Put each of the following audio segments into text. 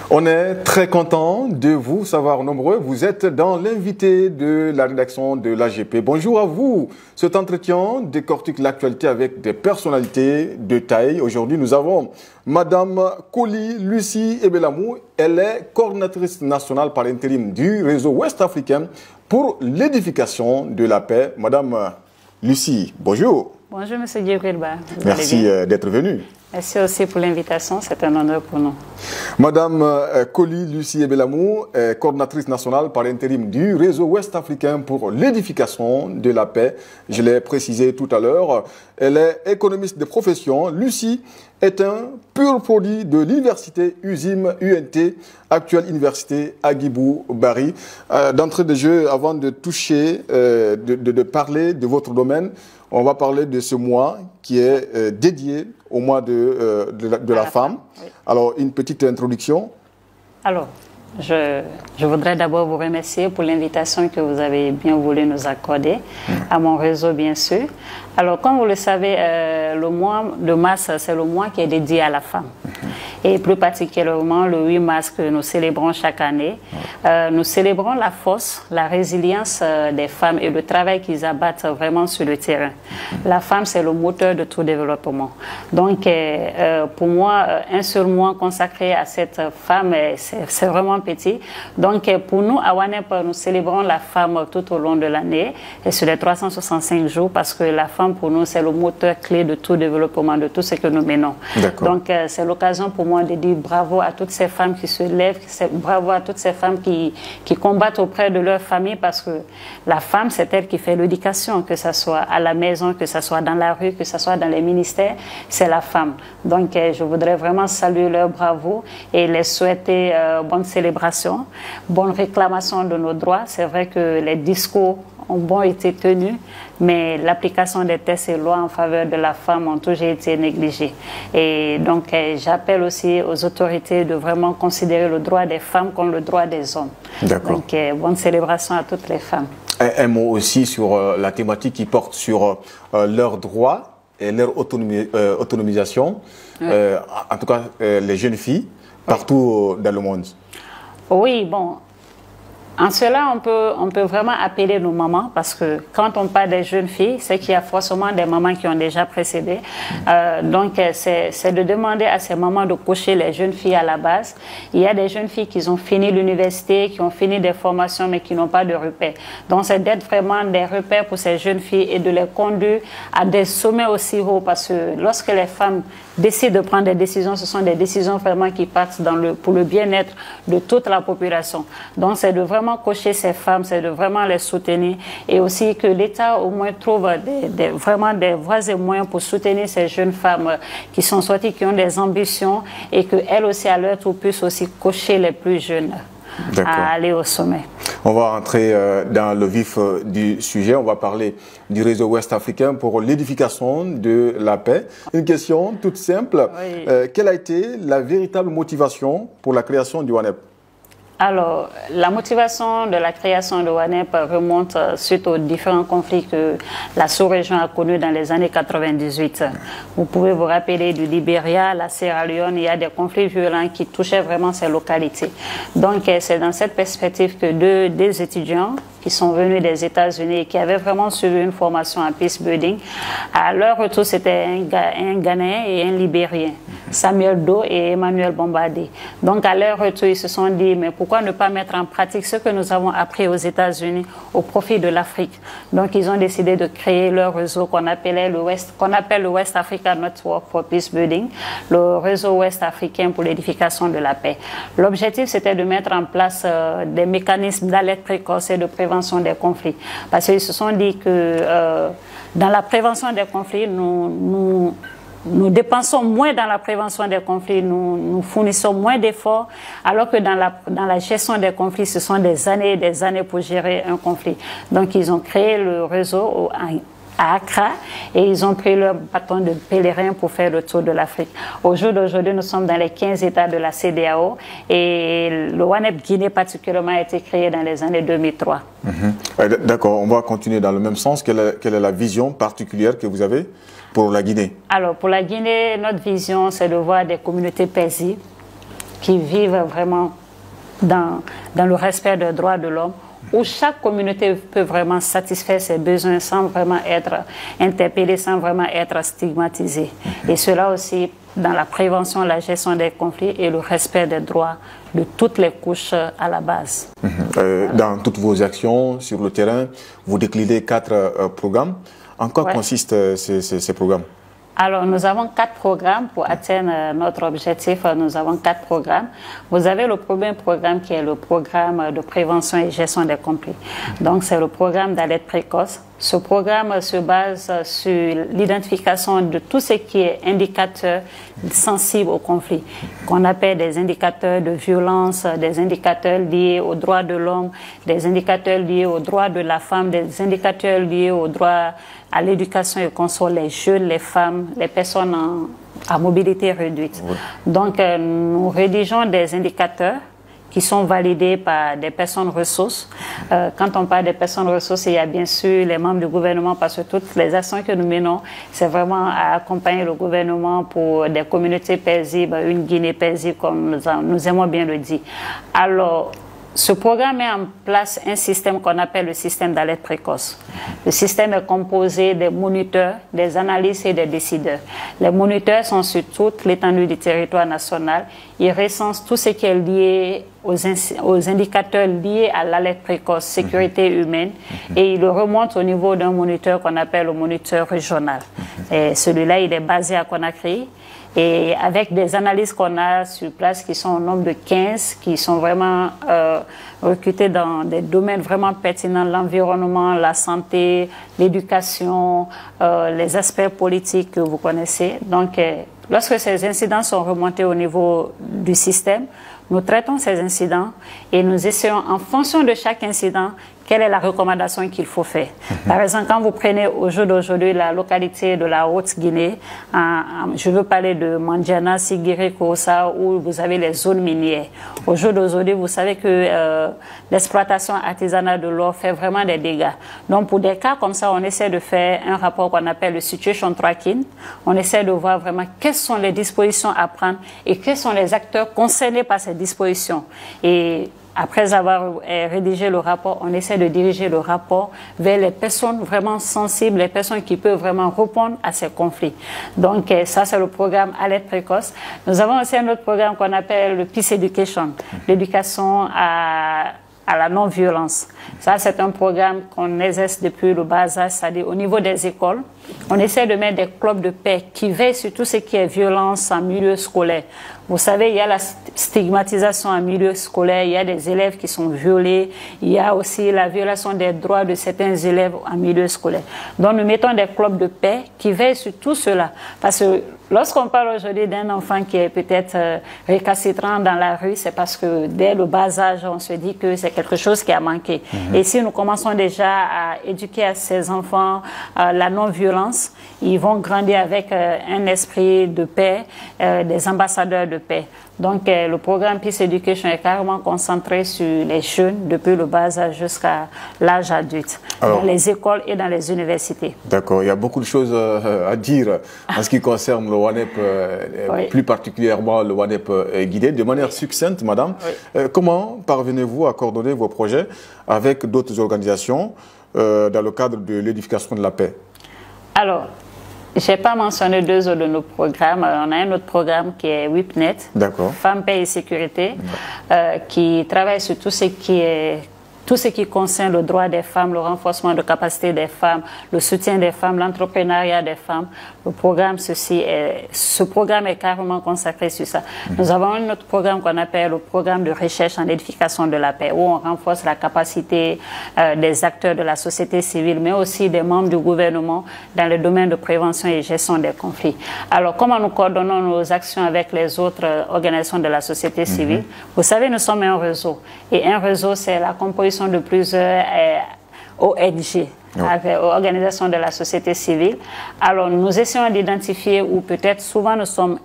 On est très content de vous savoir nombreux. Vous êtes dans l'invité de la rédaction de l'AGP. Bonjour à vous. Cet entretien décortique l'actualité avec des personnalités de taille. Aujourd'hui, nous avons Madame Koli Lucie Ebelamou. Elle est coordinatrice nationale par intérim du réseau ouest-africain pour l'édification de la paix. Madame Lucie, bonjour. Bonjour, Monsieur Djibril-Ba. Merci d'être venu. Merci aussi pour l'invitation, c'est un honneur pour nous. Madame Koli Lucie Ebelamou est coordinatrice nationale par intérim du réseau ouest-africain pour l'édification de la paix. Je l'ai précisé tout à l'heure. Elle est économiste de profession. Lucie est un pur produit de l'université USIM UNT, actuelle université Agibou Bari. D'entrée de jeu, avant de toucher, de parler de votre domaine, on va parler de ce mois qui est dédié au mois de la femme. Oui. Alors, une petite introduction. Alors, je voudrais d'abord vous remercier pour l'invitation que vous avez bien voulu nous accorder, à mon réseau, bien sûr. Alors, comme vous le savez, le mois de mars, c'est le mois qui est dédié à la femme. Et plus particulièrement, le 8 mars que nous célébrons chaque année, nous célébrons la force, la résilience des femmes et le travail qu'ils abattent vraiment sur le terrain. La femme, c'est le moteur de tout développement. Donc, pour moi, un seul mois consacré à cette femme, c'est vraiment petit. Donc, pour nous, à WANEP, nous célébrons la femme tout au long de l'année, et sur les 365 jours, parce que la femme, pour nous, c'est le moteur clé de tout développement, de tout ce que nous menons. Donc, c'est l'occasion pour moi de dire bravo à toutes ces femmes qui se lèvent, bravo à toutes ces femmes qui combattent auprès de leur famille, parce que la femme, c'est elle qui fait l'éducation, que ce soit à la maison, que ce soit dans la rue, que ce soit dans les ministères, c'est la femme. Donc, je voudrais vraiment saluer leur bravo et les souhaiter bonne célébration, bonne réclamation de nos droits. C'est vrai que les discours ont été tenus, mais l'application des textes et lois en faveur de la femme ont toujours été négligées. Et donc, j'appelle aussi aux autorités de vraiment considérer le droit des femmes comme le droit des hommes. Donc, bonne célébration à toutes les femmes. Un mot aussi sur la thématique qui porte sur leurs droits et leur autonomisation, en tout cas les jeunes filles, partout dans le monde. Oui, bon. En cela, on peut vraiment appeler nos mamans, parce que quand on parle des jeunes filles, c'est qu'il y a forcément des mamans qui ont déjà précédé. Donc, c'est de demander à ces mamans de cocher les jeunes filles à la base. Il y a des jeunes filles qui ont fini l'université, qui ont fini des formations, mais qui n'ont pas de repères. Donc, c'est d'être vraiment des repères pour ces jeunes filles et de les conduire à des sommets aussi hauts, parce que lorsque les femmes décident de prendre des décisions, ce sont des décisions vraiment qui partent pour le bien-être de toute la population. Donc, c'est de vraiment cocher ces femmes, c'est de vraiment les soutenir, et aussi que l'État au moins trouve vraiment des voies et moyens pour soutenir ces jeunes femmes qui sont sorties, qui ont des ambitions, et qu'elles aussi à leur tour puissent aussi cocher les plus jeunes à aller au sommet. On va rentrer dans le vif du sujet. On va parler du réseau ouest-africain pour l'édification de la paix. Une question toute simple. Oui. Quelle a été la véritable motivation pour la création du WANEP? Alors, la motivation de la création de WANEP remonte suite aux différents conflits que la sous-région a connus dans les années 98. Vous pouvez vous rappeler du Libéria, la Sierra Leone, il y a des conflits violents qui touchaient vraiment ces localités. Donc, c'est dans cette perspective que deux étudiants qui sont venus des États-Unis et qui avaient vraiment suivi une formation en peace building, à leur retour, c'était un Ghanéen et un Libérien, Samuel Doe et Emmanuel Bombardé. Donc, à leur retour, ils se sont dit, mais pourquoi ne pas mettre en pratique ce que nous avons appris aux États-Unis au profit de l'Afrique? Donc, ils ont décidé de créer leur réseau qu'on appelle le West Africa Network for Peace Building, le réseau ouest africain pour l'édification de la paix. L'objectif, c'était de mettre en place des mécanismes d'alerte précoce et de prévention des conflits. Parce qu'ils se sont dit que dans la prévention des conflits, nous dépensons moins dans la prévention des conflits, nous fournissons moins d'efforts, alors que dans la gestion des conflits, ce sont des années et des années pour gérer un conflit. Donc, ils ont créé le réseau à Accra, et ils ont pris leur bâton de pèlerin pour faire le tour de l'Afrique. Au jour d'aujourd'hui, nous sommes dans les 15 États de la CEDEAO, et le WANEP Guinée particulièrement a été créé dans les années 2003. D'accord, on va continuer dans le même sens. Quelle est la vision particulière que vous avez pour la Guinée? Alors, pour la Guinée, notre vision, c'est de voir des communautés paisibles, qui vivent vraiment dans le respect des droits de l'homme, où chaque communauté peut vraiment satisfaire ses besoins sans vraiment être interpellée, sans vraiment être stigmatisée. Et cela aussi dans la prévention, la gestion des conflits et le respect des droits de toutes les couches à la base. Dans toutes vos actions sur le terrain, vous déclinez 4 programmes. En quoi consistent ces programmes? Alors, nous avons 4 programmes pour atteindre notre objectif. Nous avons 4 programmes. Vous avez le premier programme qui est le programme de prévention et gestion des conflits. Donc, c'est le programme d'alerte précoce. Ce programme se base sur l'identification de tout ce qui est indicateur sensible au conflit, qu'on appelle des indicateurs de violence, des indicateurs liés aux droits de l'homme, des indicateurs liés aux droits de la femme, des indicateurs liés aux droits à l'éducation et qu'on soit les jeunes, les femmes, les personnes à mobilité réduite. Oui. Donc, nous rédigeons des indicateurs qui sont validés par des personnes ressources. Quand on parle des personnes ressources, il y a bien sûr les membres du gouvernement, parce que toutes les actions que nous menons, c'est vraiment à accompagner le gouvernement pour des communautés paisibles, une Guinée paisible, comme nous aimons bien le dire. Alors, ce programme met en place un système qu'on appelle le système d'alerte précoce. Le système est composé des moniteurs, des analystes et des décideurs. Les moniteurs sont sur toute l'étendue du territoire national. Ils recensent tout ce qui est lié aux indicateurs liés à l'alerte précoce, sécurité humaine, et ils le remontent au niveau d'un moniteur qu'on appelle le moniteur régional. Et celui-là, il est basé à Conakry. Et avec des analyses qu'on a sur place qui sont au nombre de 15, qui sont vraiment recrutées dans des domaines vraiment pertinents, l'environnement, la santé, l'éducation, les aspects politiques que vous connaissez. Donc, lorsque ces incidents sont remontés au niveau du système, nous traitons ces incidents et nous essayons, en fonction de chaque incident, quelle est la recommandation qu'il faut faire. Par exemple, quand vous prenez au jour d'aujourd'hui la localité de la Haute-Guinée, je veux parler de Mandiana, Sigiri, Koussa, où vous avez les zones minières. Au jour d'aujourd'hui, vous savez que l'exploitation artisanale de l'or fait vraiment des dégâts. Donc, pour des cas comme ça, on essaie de faire un rapport qu'on appelle le situation tracking. On essaie de voir vraiment quelles sont les dispositions à prendre et quels sont les acteurs concernés par ces dispositions. Et après avoir rédigé le rapport, on essaie de diriger le rapport vers les personnes vraiment sensibles, les personnes qui peuvent vraiment répondre à ces conflits. Donc ça, c'est le programme Alerte précoce. Nous avons aussi un autre programme qu'on appelle le Peace Education, l'éducation à la non-violence. Ça, c'est un programme qu'on exerce depuis le bas âge, c'est-à-dire au niveau des écoles. On essaie de mettre des clubs de paix qui veillent sur tout ce qui est violence en milieu scolaire. Vous savez, il y a la stigmatisation en milieu scolaire, il y a des élèves qui sont violés, il y a aussi la violation des droits de certains élèves en milieu scolaire. Donc, nous mettons des clubs de paix qui veillent sur tout cela. Parce que lorsqu'on parle aujourd'hui d'un enfant qui est peut-être récalcitrant dans la rue, c'est parce que dès le bas âge, on se dit que c'est quelque chose qui a manqué. Et si nous commençons déjà à éduquer à ces enfants la non-violence, ils vont grandir avec un esprit de paix, des ambassadeurs de paix. Donc, le programme Peace Education est carrément concentré sur les jeunes depuis le bas âge jusqu'à l'âge adulte, dans les écoles et dans les universités. D'accord, il y a beaucoup de choses à dire en ce qui concerne le WANEP, plus particulièrement le WANEP guidé. De manière succincte, madame, comment parvenez-vous à coordonner vos projets avec d'autres organisations dans le cadre de l'édification de la paix? Alors, je n'ai pas mentionné 2 autres de nos programmes. On a un autre programme qui est WIPNET, Femmes, Paix et Sécurité, qui travaille sur tout ce qui concerne le droit des femmes, le renforcement de capacité des femmes, le soutien des femmes, l'entrepreneuriat des femmes. Ce programme est carrément consacré sur ça. Nous avons un autre programme qu'on appelle le programme de recherche en édification de la paix, où on renforce la capacité des acteurs de la société civile, mais aussi des membres du gouvernement dans le domaine de prévention et gestion des conflits. Alors, comment nous coordonnons nos actions avec les autres organisations de la société civile? Vous savez, nous sommes un réseau. Et un réseau, c'est la composition de plusieurs ONG, organisations de la société civile. Alors, nous essayons d'identifier, ou peut-être souvent nous sommes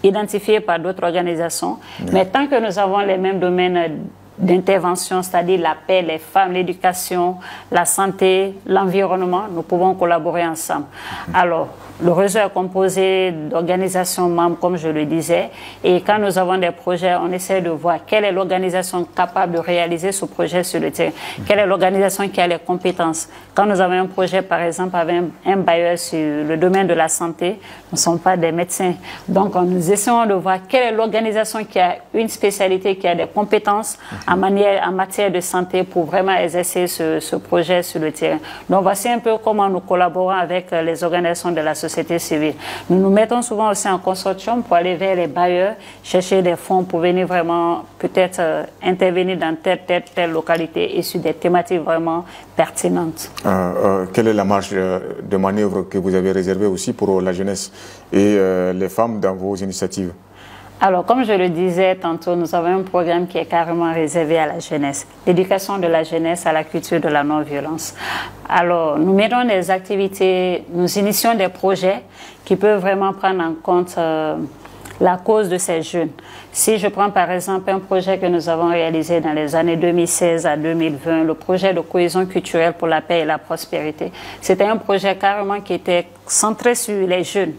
identifiés par d'autres organisations, mais tant que nous avons les mêmes domaines d'intervention, c'est-à-dire la paix, les femmes, l'éducation, la santé, l'environnement, nous pouvons collaborer ensemble. Alors, le réseau est composé d'organisations membres, comme je le disais, et quand nous avons des projets, on essaie de voir quelle est l'organisation capable de réaliser ce projet sur le terrain, quelle est l'organisation qui a les compétences. Quand nous avons un projet, par exemple, avec un bailleur sur le domaine de la santé, nous ne sommes pas des médecins. Donc, nous essayons de voir quelle est l'organisation qui a une spécialité, qui a des compétences en matière de santé pour vraiment exercer ce projet sur le terrain. Donc, voici un peu comment nous collaborons avec les organisations de la société civile. Nous nous mettons souvent aussi en consortium pour aller vers les bailleurs, chercher des fonds pour venir vraiment peut-être intervenir dans telle localité et sur des thématiques vraiment pertinentes. Quelle est la marge de manœuvre que vous avez réservée aussi pour la jeunesse et les femmes dans vos initiatives? Alors, comme je le disais tantôt, nous avons un programme qui est carrément réservé à la jeunesse. L'éducation de la jeunesse à la culture de la non-violence. Alors, nous mettons des activités, nous initions des projets qui peuvent vraiment prendre en compte la cause de ces jeunes. Si je prends par exemple un projet que nous avons réalisé dans les années 2016 à 2020, le projet de cohésion culturelle pour la paix et la prospérité, c'était un projet carrément qui était centré sur les jeunes.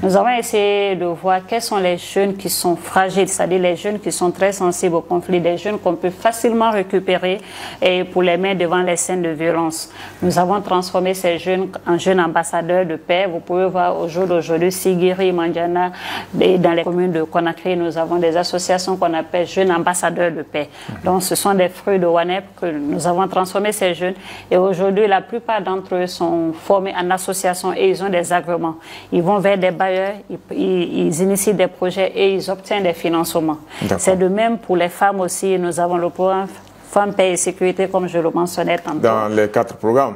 Nous avons essayé de voir quels sont les jeunes qui sont fragiles, c'est-à-dire les jeunes qui sont très sensibles au conflit, des jeunes qu'on peut facilement récupérer et pour les mettre devant les scènes de violence. Nous avons transformé ces jeunes en jeunes ambassadeurs de paix. Vous pouvez voir au jour d'aujourd'hui, Sigiri, Mandiana, et dans les communes de Conakry, nous avons des associations qu'on appelle jeunes ambassadeurs de paix. Donc ce sont des fruits de WANEP que nous avons transformés ces jeunes et aujourd'hui la plupart d'entre eux sont formés en association et ils ont des agréments. Ils vont vers des bailleurs, ils initient des projets et ils obtiennent des financements. C'est de même pour les femmes aussi. Nous avons le programme Femmes, Paix et Sécurité comme je le mentionnais tantôt. Dans les 4 programmes?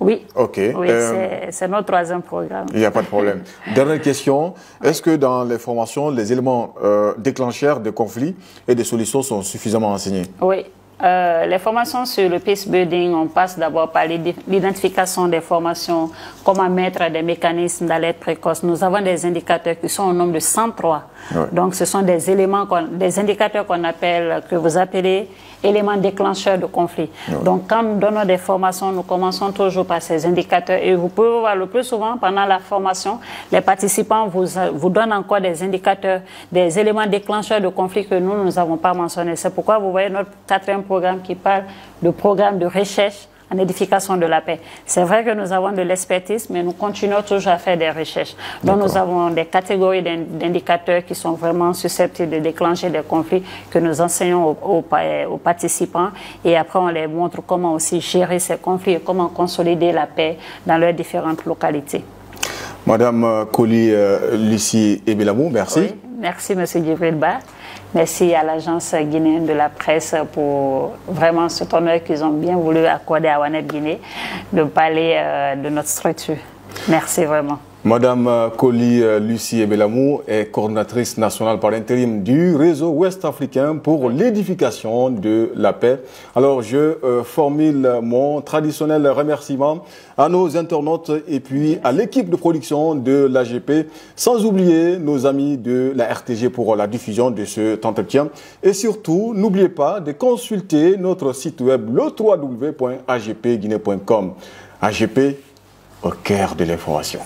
Oui, ok. Oui, c'est notre 3e programme. Il n'y a pas de problème. Dernière question, est-ce que dans les formations, les éléments déclencheurs de conflits et de solutions sont suffisamment enseignés? Oui. Les formations sur le peace building, on passe d'abord par l'identification des formations, comment mettre des mécanismes d'alerte précoce. Nous avons des indicateurs qui sont au nombre de 103. Ouais. Donc, ce sont des éléments, des indicateurs qu'on appelle, que vous appelez éléments déclencheurs de conflit. Ouais. Donc, quand nous donnons des formations, nous commençons toujours par ces indicateurs et vous pouvez voir le plus souvent pendant la formation, les participants vous donnent encore des indicateurs, des éléments déclencheurs de conflit que nous n'avons pas mentionnés. C'est pourquoi vous voyez notre 4e programme qui parle de programme de recherche en édification de la paix. C'est vrai que nous avons de l'expertise, mais nous continuons toujours à faire des recherches. Donc nous avons des catégories d'indicateurs qui sont vraiment susceptibles de déclencher des conflits que nous enseignons aux participants et après on les montre comment aussi gérer ces conflits et comment consolider la paix dans leurs différentes localités. Madame Koli Lucie Ebelamou, merci. Oui, merci M. Djibril Ba. Merci à l'agence guinéenne de la presse pour vraiment cet honneur qu'ils ont bien voulu accorder à WANEP Guinée de parler de notre structure. Merci vraiment. Madame Koli Lucie Ebelamou est coordinatrice nationale par intérim du réseau ouest-africain pour l'édification de la paix. Alors je formule mon traditionnel remerciement à nos internautes et puis à l'équipe de production de l'AGP, sans oublier nos amis de la RTG pour la diffusion de cet entretien. Et surtout, n'oubliez pas de consulter notre site web le www.agpguinée.com. AGP au cœur de l'information.